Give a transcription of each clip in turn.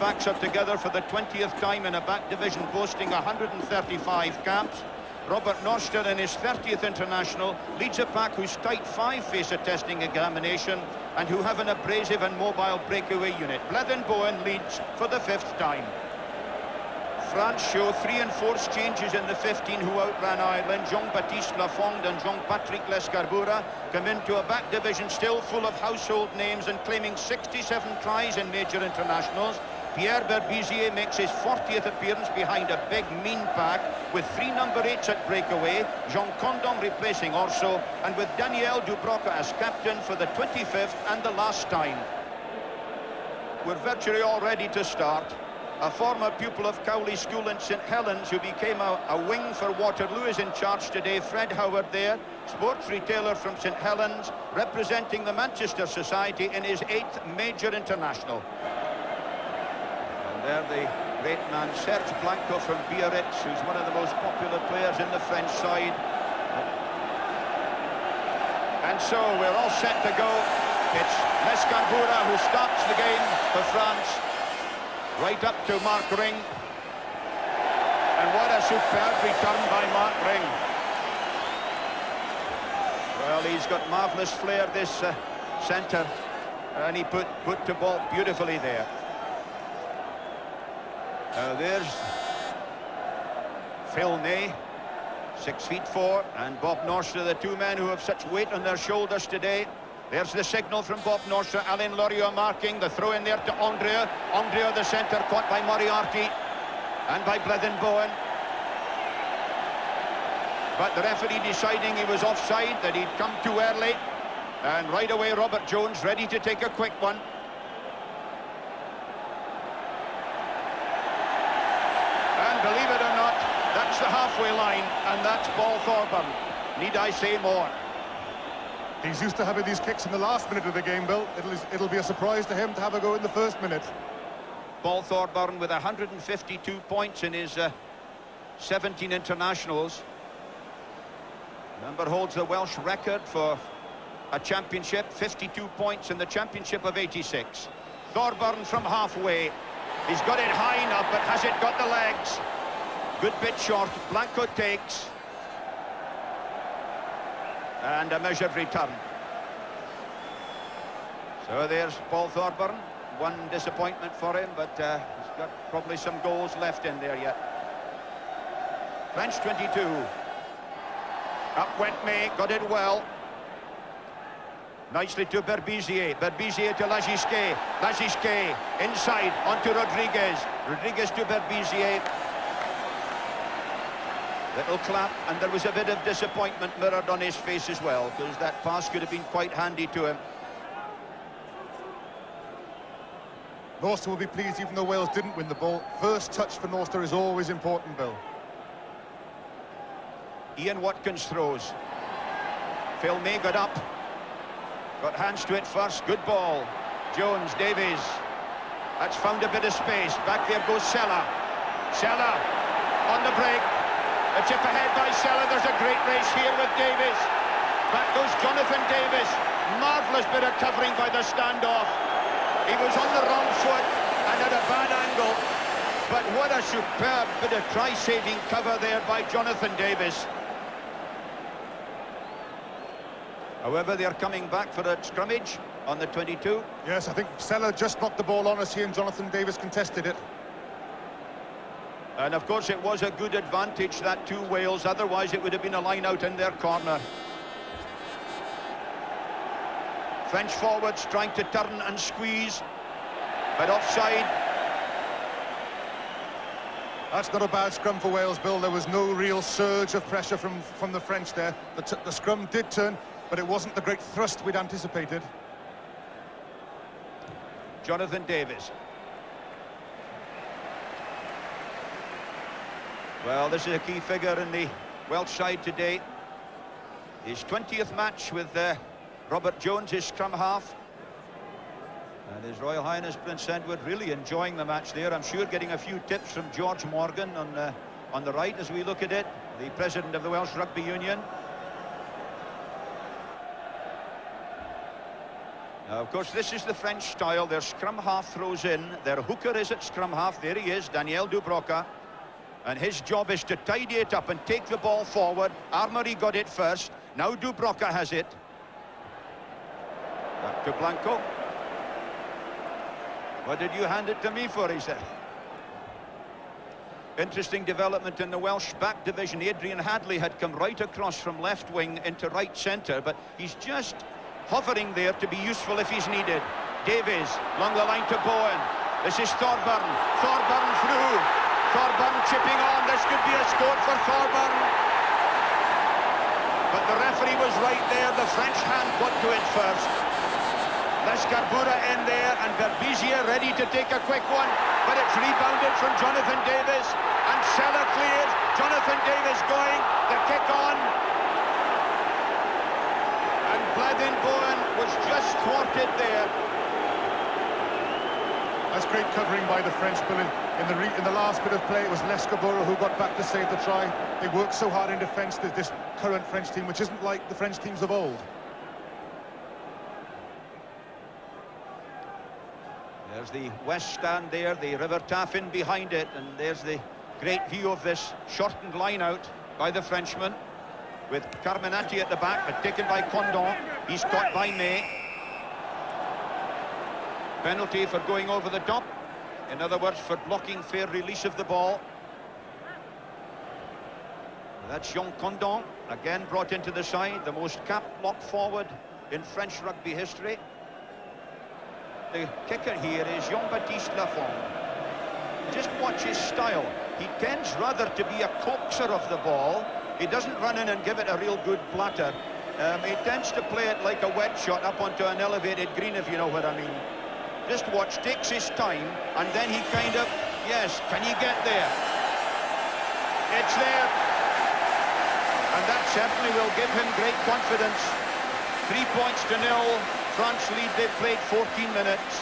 facts are together for the 20th time in a back division boasting 135 caps. Robert Norster in his 30th international leads a pack whose tight five face a testing examination and who have an abrasive and mobile breakaway unit. Blythen Bowen leads for the 5th time. France show 3 enforced changes in the 15 who outran Ireland. Jean-Baptiste Lafond and Jean-Patrick Lescarbura come into a back division still full of household names and claiming 67 tries in major internationals. Pierre Berbizier makes his 40th appearance behind a big, mean pack with 3 number 8s at breakaway, Jean Condom replacing Orso, and with Daniel Dubroca as captain for the 25th and the last time. We're virtually all ready to start. A former pupil of Cowley School in St Helens who became a wing for Waterloo is in charge today. Fred Howard there, sports retailer from St Helens, representing the Manchester Society in his 8th major international. And there the great man Serge Blanco from Biarritz, who's one of the most popular players in the French side. And so we're all set to go. It's Lescarbura who starts the game for France. Right up to Mark Ring. And what a superb return by Mark Ring. Well, he's got marvellous flair, this centre. And he put the ball beautifully there. There's Phil May, 6'4", and Bob Norster, the two men who have such weight on their shoulders today. There's the signal from Bob Norster. Alain Loriot marking. The throw in there to Andrea. Andrea, the centre, caught by Moriarty and by Blythen Bowen. But the referee deciding he was offside, that he'd come too early. And right away, Robert Jones ready to take a quick one. And believe it or not, that's the halfway line, and that's Paul Thorburn. Need I say more? He's used to having these kicks in the last minute of the game, Bill. It'll be a surprise to him to have a go in the first minute. Paul Thorburn with 152 points in his 17 internationals. Remember, holds the Welsh record for a championship, 52 points in the championship of '86. Thorburn from halfway. He's got it high enough, but has it got the legs? Good bit short. Blanco takes. And a measured return. So there's Paul Thorburn. One disappointment for him, but he's got probably some goals left in there yet. French 22. Up went May, got it well. Nicely to Berbizier. Berbizier to Lagisquet. Lagisquet inside onto Rodriguez. Rodriguez to Berbizier. Little clap, and there was a bit of disappointment mirrored on his face as well, because that pass could have been quite handy to him. Norster will be pleased even though Wales didn't win the ball. First touch for Norster is always important, Bill. Ian Watkins throws. Phil May got up. Got hands to it first. Good ball. Jones, Davies. That's found a bit of space. Back there goes Sella. Sella on the break. A chip ahead by Sella. There's a great race here with Davis. Back goes Jonathan Davis. Marvellous bit of covering by the standoff. He was on the wrong foot and at a bad angle. But what a superb bit of try-saving cover there by Jonathan Davis. However, they're coming back for a scrummage on the 22. Yes, I think Sella just knocked the ball on as he and Jonathan Davis contested it. And of course it was a good advantage, that to Wales, otherwise it would have been a line out in their corner. French forwards trying to turn and squeeze, but offside. That's not a bad scrum for Wales, Bill. There was no real surge of pressure from the French there. The scrum did turn, but it wasn't the great thrust we'd anticipated. Jonathan Davis. Well, this is a key figure in the Welsh side today. His 20th match with Robert Jones, his scrum half. And His Royal Highness Prince Edward really enjoying the match there. I'm sure getting a few tips from George Morgan on the right as we look at it, the president of the Welsh Rugby Union. Of course, this is the French style. Their scrum half throws in. Their hooker is at scrum half. There he is, Daniel Dubravka. And his job is to tidy it up and take the ball forward. Armory got it first. Now Dubravka has it. Back to Blanco. What did you hand it to me for, he said. Interesting development in the Welsh back division. Adrian Hadley had come right across from left wing into right centre, but he's just hovering there to be useful if he's needed. Davies, along the line to Bowen. This is Thorburn. Thorburn through. Thorburn chipping on. This could be a score for Thorburn. But the referee was right there. The French hand got to it first. Lescarbura in there, and Berbizier ready to take a quick one. But it's rebounded from Jonathan Davies. And Sella clears. Jonathan Davies going. The kick on. And Blythen Bowen was just thwarted there. That's great covering by the French, Bill. In the last bit of play, it was Lescarbura who got back to save the try. They worked so hard in defence, this current French team, which isn't like the French teams of old. There's the West Stand there, the River Taffin behind it, and there's the great view of this shortened line out by the Frenchman, with Carminati at the back, but taken by Condon. He's caught by May. Penalty for going over the top. In other words, for blocking fair release of the ball. That's Jean Condon, again brought into the side, the most capped lock forward in French rugby history. The kicker here is Jean-Baptiste Lafond. Just watch his style. He tends rather to be a coaxer of the ball. He doesn't run in and give it a real good blatter. He tends to play it like a wet shot up onto an elevated green, if you know what I mean. Just watch, takes his time, and then he kind of, yes, can he get there? It's there. And that certainly will give him great confidence. 3 points to 0. France lead, they've played 14 minutes.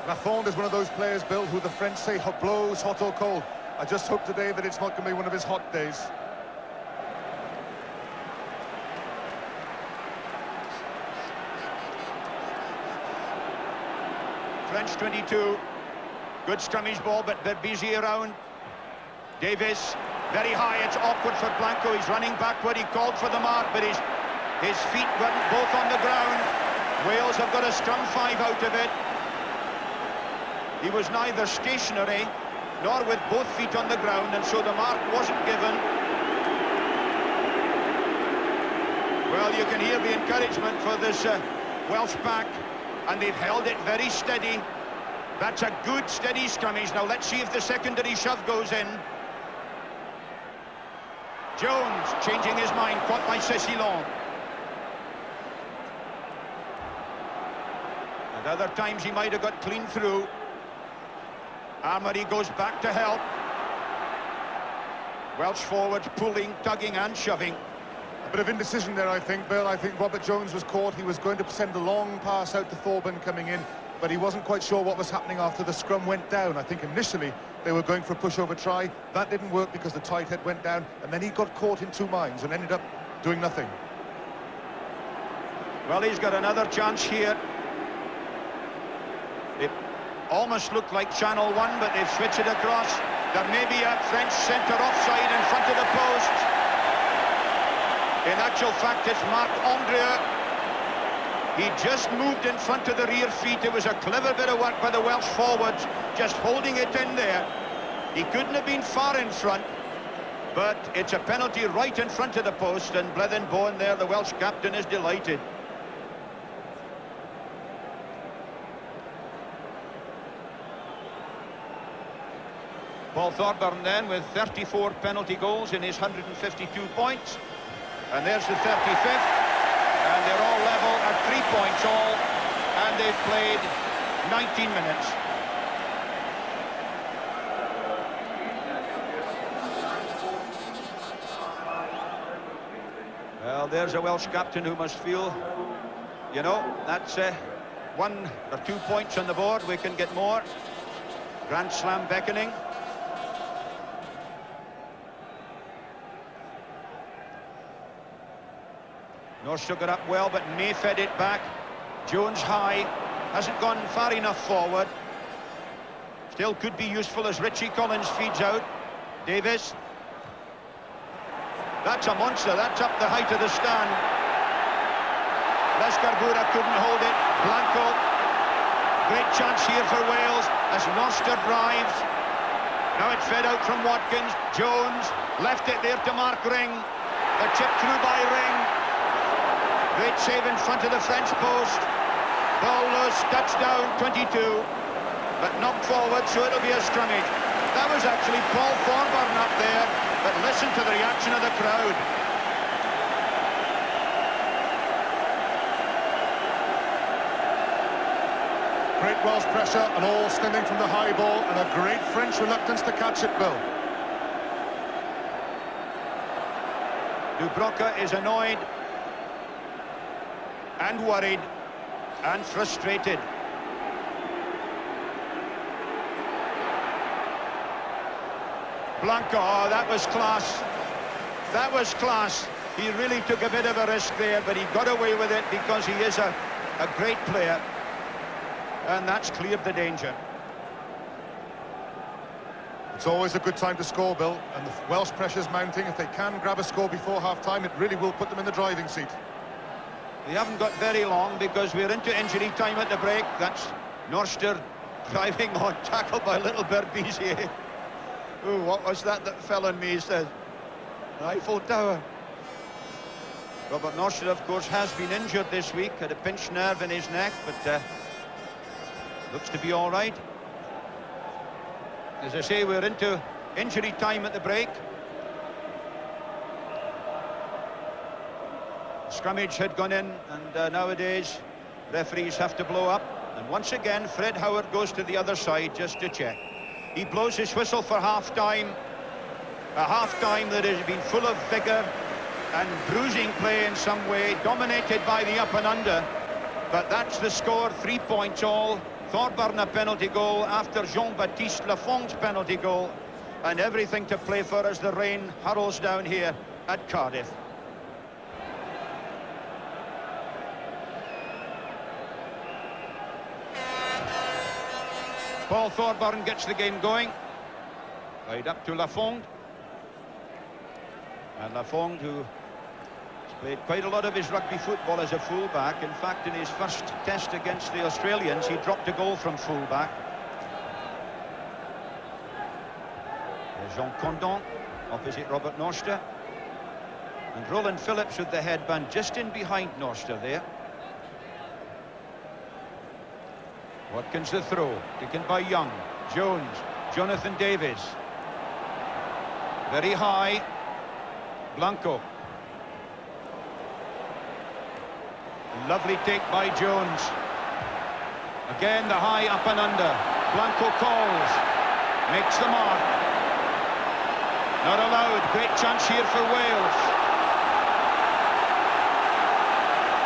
Lafond is one of those players, Bill, who the French say blows hot or cold. I just hope today that it's not going to be one of his hot days. French 22. Good scrummage ball, but Berbizier around. Davies, very high, it's awkward for Blanco. He's running backward, he called for the mark, but his feet weren't both on the ground. Wales have got a scrum 5 out of it. He was neither stationary nor with both feet on the ground, and so the mark wasn't given. Well, you can hear the encouragement for this Welsh pack, and they've held it very steady. That's a good steady scrummage. Now let's see if the secondary shove goes in. Jones changing his mind, caught by Cécilon. At other times he might have got clean through. Armory goes back to help. Welsh forwards pulling, tugging and shoving. A bit of indecision there, I think, Bill. I think Robert Jones was caught. He was going to send a long pass out to Thorburn coming in, but he wasn't quite sure what was happening after the scrum went down. I think initially they were going for a pushover try. That didn't work because the tight head went down, and then he got caught in two minds and ended up doing nothing. Well, he's got another chance here. It almost looked like Channel 1, but they've switched it across. There may be a French centre offside in front of the post. In actual fact, it's Marc Andrieux. He just moved in front of the rear feet. It was a clever bit of work by the Welsh forwards, just holding it in there. He couldn't have been far in front, but it's a penalty right in front of the post, and Blythen Bowen there, the Welsh captain, is delighted. Paul Thorburn then with 34 penalty goals in his 152 points. And there's the 35th. And they're all level at 3 points all. And they've played 19 minutes. Well, there's a Welsh captain who must feel, you know, that's 1 or 2 points on the board. We can get more. Grand Slam beckoning. Norster got up well, but May fed it back. Jones high, hasn't gone far enough forward. Still could be useful as Richie Collins feeds out. Davis. That's a monster, that's up the height of the stand. Lescarbura couldn't hold it. Blanco. Great chance here for Wales as Norster drives. Now it's fed out from Watkins. Jones left it there to Mark Ring. A chip through by Ring. Great save in front of the French post. Ball loose, touchdown, 22. But knocked forward, so it'll be a scrummage. That was actually Paul Thorburn up there, but listen to the reaction of the crowd. Great Welsh pressure and all stemming from the high ball, and a great French reluctance to catch it, Bill. Dubravka is annoyed and worried and frustrated. Blanco, oh, that was class. That was class. He really took a bit of a risk there, but he got away with it because he is a great player. And that's cleared the danger. It's always a good time to score, Bill, and the Welsh pressure's mounting. If they can grab a score before half-time, it really will put them in the driving seat. We haven't got very long because we're into injury time at the break. That's Norster driving on, tackled by little Berbizier. Oh, what was that fell on me, he said? Eiffel Tower. Robert Norster, of course, has been injured this week, had a pinched nerve in his neck, but looks to be all right. As I say, we're into injury time at the break. Scrummage had gone in, and nowadays referees have to blow up. And once again, Fred Howard goes to the other side just to check. He blows his whistle for half-time. A half-time that has been full of vigour and bruising play in some way, dominated by the up and under. But that's the score, 3 points all. Thorburn a penalty goal after Jean-Baptiste Lafond's penalty goal. And everything to play for as the rain hurls down here at Cardiff. Paul Thorburn gets the game going. Right up to Lafond. And Lafond, who has played quite a lot of his rugby football as a fullback. In fact, in his first test against the Australians, he dropped a goal from fullback. There's Jean Condon, opposite Robert Norster. And Roland Phillips with the headband just in behind Norster there. Watkins the throw, taken by Young. Jones, Jonathan Davis. Very high. Blanco. Lovely take by Jones. Again the high up and under. Blanco calls. Makes the mark. Not allowed. Great chance here for Wales.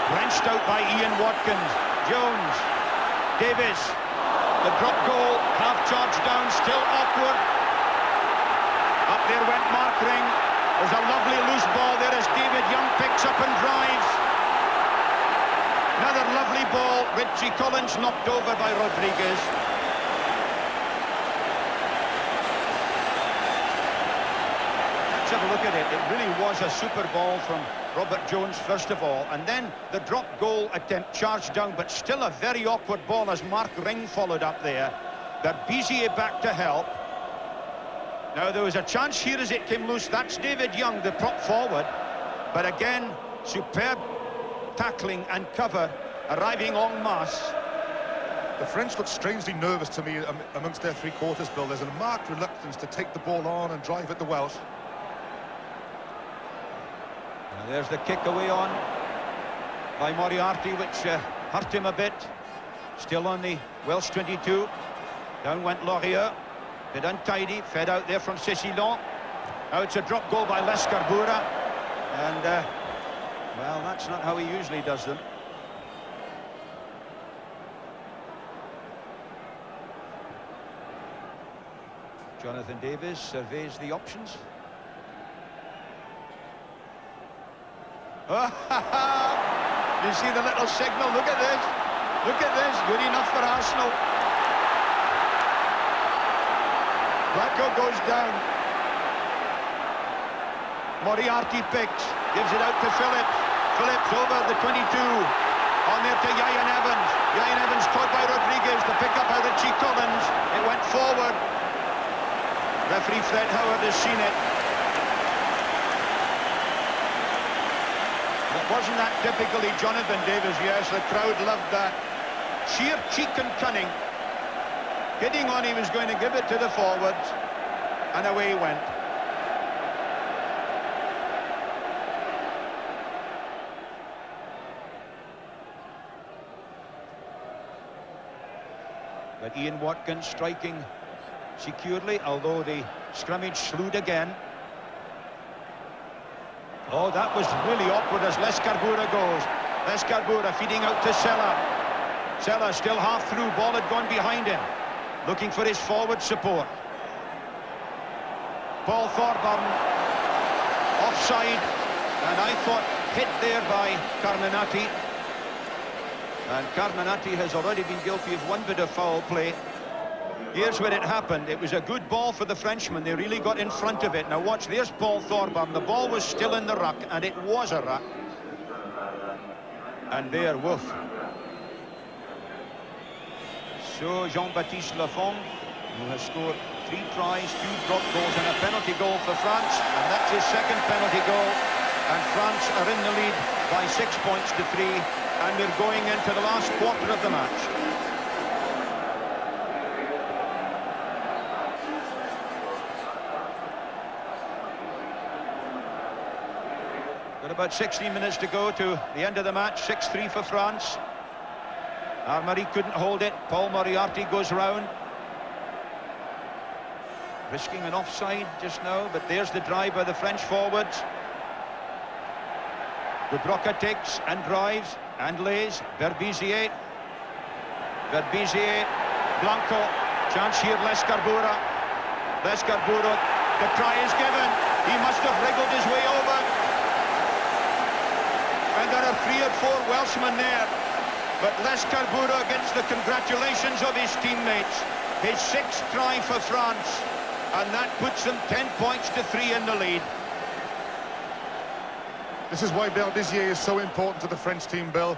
Wrenched out by Ian Watkins. Jones. Davis, the drop goal, half charged down, still awkward. Up there went Mark Ring. There's a lovely loose ball there as David Young picks up and drives. Another lovely ball, Richie Collins knocked over by Rodriguez. Let's have a look at it. It really was a super ball from Robert Jones first of all, and then the drop goal attempt charged down, but still a very awkward ball as Mark Ring followed up there. Berbizier back to help. Now there was a chance here as it came loose. That's David Young, the prop forward, but again superb tackling and cover arriving en masse. The French look strangely nervous to me amongst their three-quarters, Bill. There's a marked reluctance to take the ball on and drive at the Welsh. There's the kick away on by Moriarty, which hurt him a bit. Still on the Welsh 22. Down went Laurier. Bit untidy, fed out there from Cécilon. Now it's a drop goal by Lescarbura. And, well, that's not how he usually does them. Jonathan Davis surveys the options. You see the little signal? Look at this. Look at this. Good enough for Arsenal. Blanco goes down. Moriarty picks. Gives it out to Phillips. Phillips over the 22. On there to Ian Evans. Ian Evans caught by Rodriguez. The pick-up by Richie Collins. It went forward. Referee Fred Howard has seen it. But wasn't that typically Jonathan Davis? Yes, the crowd loved that. Sheer cheek and cunning. Kidding on, he was going to give it to the forwards. And away he went. But Ian Watkins striking securely, although the scrimmage slewed again. Oh, that was really awkward as Lescarbura goes. Lescarbura feeding out to Sella. Sella still half through, ball had gone behind him. Looking for his forward support. Paul Thorburn offside, and I thought hit there by Carminati. And Carminati has already been guilty of one bit of foul play. Here's where it happened. It was a good ball for the Frenchman. They really got in front of it. Now watch, there's Paul Thorburn. The ball was still in the ruck, and it was a ruck. And there, woof. So Jean-Baptiste Lafont, who has scored 3 tries, 2 drop goals and a penalty goal for France, and that's his second penalty goal. And France are in the lead by 6 points to 3, and we're going into the last quarter of the match. Got about 16 minutes to go to the end of the match. 6-3 for France. Armari couldn't hold it. Paul Moriarty goes round. Risking an offside just now, but there's the drive by the French forwards. Dubravka takes and drives and lays. Berbizier. Berbizier. Blanco. Chance here, Lescarbura. Lescarbura. The try is given. He must have wriggled his way over. And there are 3 or 4 Welshmen there. But Lescarbura gets the congratulations of his teammates. His 6th try for France. And that puts them 10 points to 3 in the lead. This is why Berbizier is so important to the French team, Bill.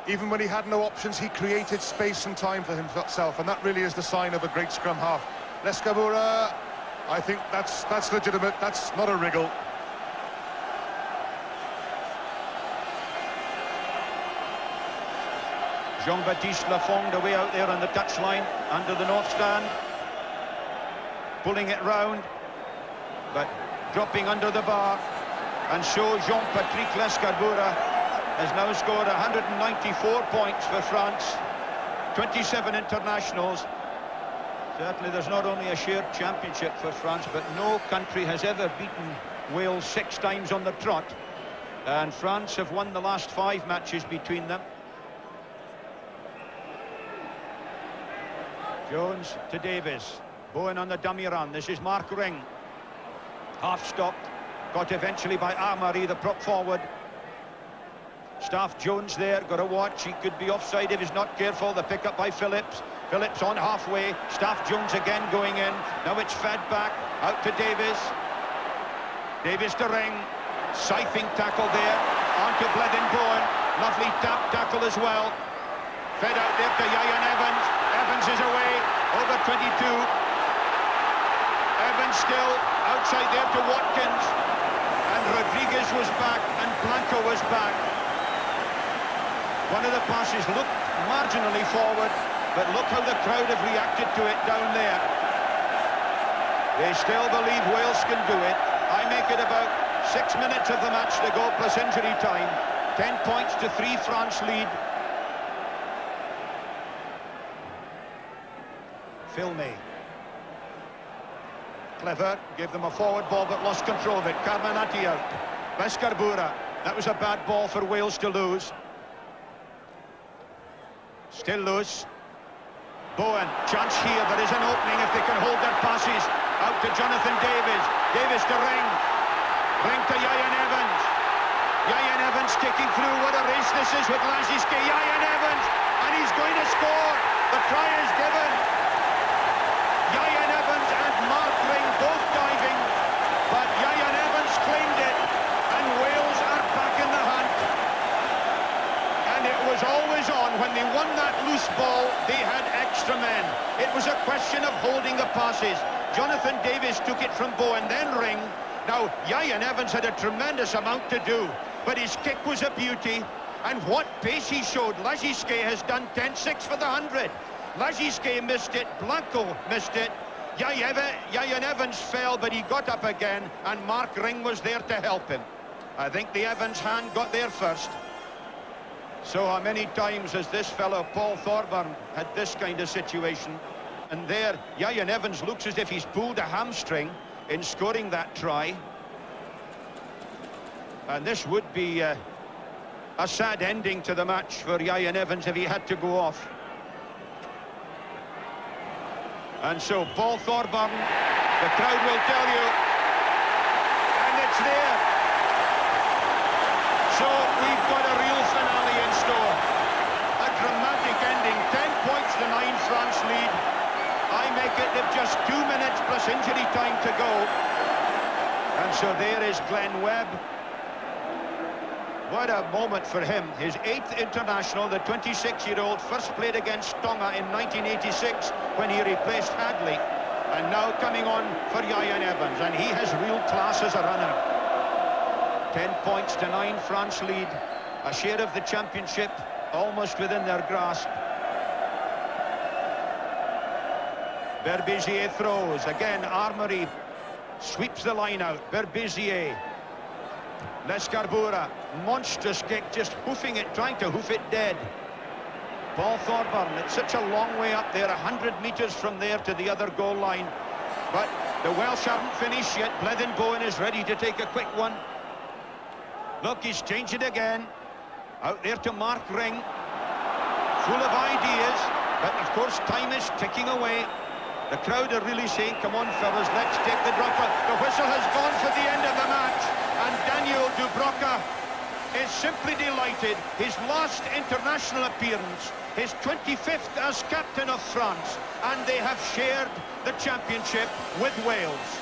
Even when he had no options, he created space and time for himself, and that really is the sign of a great scrum half. Lescarbura, I think that's legitimate. That's not a wriggle. Jean-Baptiste Lafont away out there on the touchline under the north stand. Pulling it round, but dropping under the bar. And so Jean-Patrick Lescarbura has now scored 194 points for France. 27 internationals. Certainly there's not only a shared championship for France, but no country has ever beaten Wales 6 times on the trot. And France have won the last 5 matches between them. Jones to Davis. Bowen on the dummy run. This is Mark Ring. Half stopped. Got eventually by Armari, the prop forward. Staff Jones there. Got to watch. He could be offside if he's not careful. The pick up by Phillips. Phillips on halfway. Staff Jones again going in. Now it's fed back. Out to Davis. Davis to Ring. Scything tackle there. On to Bledin Bowen. Lovely tackle as well. Fed out there to Ian Evans. Evans is away. Over 22. Evans still outside there to Watkins. And Rodriguez was back and Blanco was back. One of the passes looked marginally forward, but look how the crowd have reacted to it down there. They still believe Wales can do it. I make it about 6 minutes of the match to go plus injury time. 10 points to 3 France lead. Phil May. Clever, gave them a forward ball but lost control of it. Carminati out. Lescarbura. That was a bad ball for Wales to lose. Still loose. Bowen, chance here. There is an opening if they can hold their passes. Out to Jonathan Davis. Davis to Ring. Ring to Ian Evans. Ieuan Evans kicking through. What a race this is with Laziske. Ieuan Evans, and he's going to score. The try is given. Ieuan Evans and Mark Ring both diving, but Ieuan Evans claimed it, and Wales are back in the hunt. And it was always on. When they won that loose ball, they had extra men. It was a question of holding the passes. Jonathan Davies took it from Bowen, then Ring. Now, Ieuan Evans had a tremendous amount to do, but his kick was a beauty. And what pace he showed. Laziske has done 10.6 for the 100. Laziske missed it, Blanco missed it. Ieuan Evans fell, but he got up again, and Mark Ring was there to help him. I think the Evans hand got there first. So how many times has this fellow, Paul Thorburn, had this kind of situation? And there, Ieuan Evans looks as if he's pulled a hamstring in scoring that try. And this would be a sad ending to the match for Ieuan Evans if he had to go off. And so Paul Thorburn, the crowd will tell you, and it's there. So we've got a real finale in store. A dramatic ending, 10 points to 9, France lead. I make it with just 2 minutes plus injury time to go. And so there is Glenn Webb. What a moment for him. His 8th international, the 26-year-old, first played against Tonga in 1986 when he replaced Hadley. And now coming on for Ieuan Evans, and he has real class as a runner. 10 points to 9, France lead. A share of the championship almost within their grasp. Berbizier throws. Again, Armory sweeps the line out. Berbizier. Lescarbura, monstrous kick, just hoofing it, trying to hoof it dead. Paul Thorburn, it's such a long way up there, 100 metres from there to the other goal line. But the Welsh haven't finished yet. Blethen Bowen is ready to take a quick one. Look, he's changed it again. Out there to Mark Ring. Full of ideas, but of course time is ticking away. The crowd are really saying, come on fellas, let's take the dropper. The whistle has gone for the end of the match, and Daniel Dubravka is simply delighted. His last international appearance, his 25th as captain of France, and they have shared the championship with Wales.